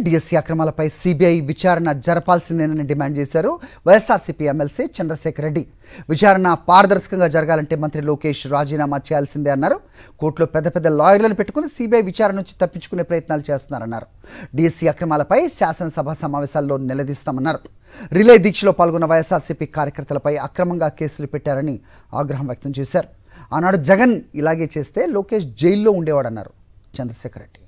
DSC అక్రమాలపై CBI విచారణ జరపాల్సిందేనని demand చేశారు YSRCP MLC Chandrasekhar Reddy. విచారణ పారదర్శకంగా జరగాలంటే మంత్రి లోకేష్ రాజీనామా చేయాల్సిందే అన్నారు. కోర్టులో పెద్ద పెద్ద లాయర్లను పెట్టుకుని సిబిఐ విచారణ నుంచి తప్పించుకునే ప్రయత్నాలు చేస్తున్నారన్నారు. డిఎస్సీ అక్రమాలపై శాసనసభ సమావేశాల్లో నిలదీస్తామన్నారు. రిలే దీక్షలో పాల్గొన్న వైఎస్ఆర్సీపీ కార్యకర్తలపై అక్రమంగా కేసులు పెట్టారని ఆగ్రహం వ్యక్తం చేశారు. ఆనాడు జగన్ ఇలాగే చేస్తే లోకేష్ జైల్లో ఉండేవాడన్నారు చంద్రశేఖర్ రెడ్డి.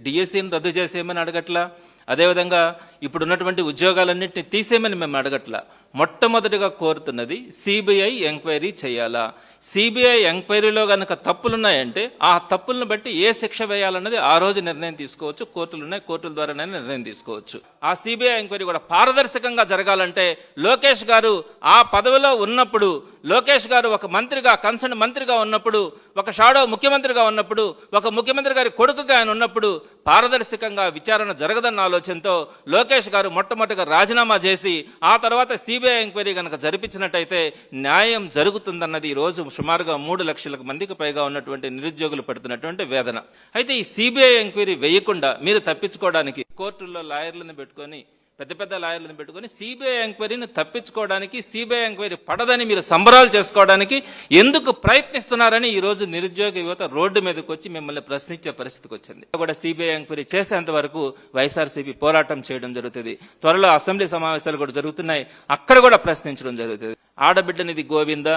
డిఎస్సీని రద్దు చేసేయమని అడగట్లా, అదేవిధంగా ఇప్పుడున్నటువంటి ఉద్యోగాలన్నింటినీ తీసేయమని మేము అడగట్లా. మొట్టమొదటిగా కోరుతున్నది సిబిఐ ఎంక్వైరీ చేయాలా. సిబిఐ ఎంక్వైరీలో కనుక తప్పులున్నాయంటే ఆ తప్పులను బట్టి ఏ శిక్ష వేయాలన్నది ఆ రోజు నిర్ణయం తీసుకోవచ్చు. కోర్టులు ఉన్నాయి, కోర్టుల ద్వారానే నిర్ణయం తీసుకోవచ్చు. ఆ సిబిఐ ఎంక్వైరీ కూడా పారదర్శకంగా జరగాలంటే లోకేష్ గారు ఆ పదవిలో ఉన్నప్పుడు, లోకేష్ గారు ఒక మంత్రిగా, కన్సర్న్ మంత్రిగా ఉన్నప్పుడు, ఒక షాడో ముఖ్యమంత్రిగా ఉన్నప్పుడు, ఒక ముఖ్యమంత్రి గారి కొడుకుగా ఆయన ఉన్నప్పుడు పారదర్శకంగా విచారణ జరగదన్న ఆలోచనతో లోకేష్ గారు మొట్టమొదటిగా రాజీనామా చేసి ఆ తర్వాత సిబిఐ ఎంక్వైరీ కనుక జరిపించినట్టయితే న్యాయం జరుగుతుందన్నది ఈరోజు సుమారుగా 3 లక్షల మందికి పైగా ఉన్నటువంటి నిరుద్యోగులు పడుతున్నటువంటి వేదన. అయితే ఈ సిబిఐ ఎంక్వైరీ వేయకుండా మీరు తప్పించుకోవడానికి కోర్టుల్లో లాయర్లను పెట్టుకొని, పెద్ద పెద్ద లాయర్లను పెట్టుకొని సిబిఐ ఎంక్వైరీని తప్పించుకోవడానికి, సిబిఐ ఎంక్వైరీ పడదని మీరు సంబరాలు చేసుకోవడానికి ఎందుకు ప్రయత్నిస్తున్నారని ఈ రోజు నిరుద్యోగ యువత రోడ్డు మీదకి వచ్చి మిమ్మల్ని ప్రశ్నించే పరిస్థితికి వచ్చింది. కూడా సిబిఐ ఎంక్వైరీ చేసేంత వరకు వైఎస్ఆర్సీపీ పోరాటం చేయడం జరుగుతుంది. త్వరలో అసెంబ్లీ సమావేశాలు కూడా జరుగుతున్నాయి, అక్కడ కూడా ప్రశ్నించడం జరుగుతుంది. ఆడబిడ్డనిది గోవిందా,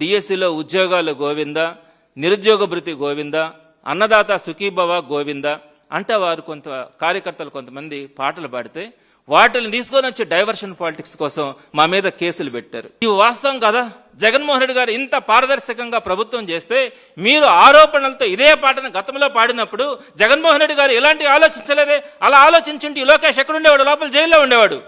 డిఎస్సీలో ఉద్యోగాలు గోవిందా, నిరుద్యోగ భృతి గోవిందా, అన్నదాత సుఖీభవ గోవిందా అంటే వారు కార్యకర్తలు కొంతమంది పాటలు పాడితే వాటిని తీసుకొని వచ్చి డైవర్షన్ పాలిటిక్స్ కోసం మా మీద కేసులు పెట్టారు. ఇది వాస్తవం కదా? జగన్మోహన్ రెడ్డి గారు ఇంత పారదర్శకంగా ప్రభుత్వం చేస్తే మీరు ఆరోపణలతో ఇదే పాటను గతంలో పాడినప్పుడు జగన్మోహన్ రెడ్డి గారు ఎలాంటి ఆలోచించలేదే. అలా ఆలోచించుంటే లోకేష్ ఎక్కడుండేవాడు? లోపల జైల్లో ఉండేవాడు.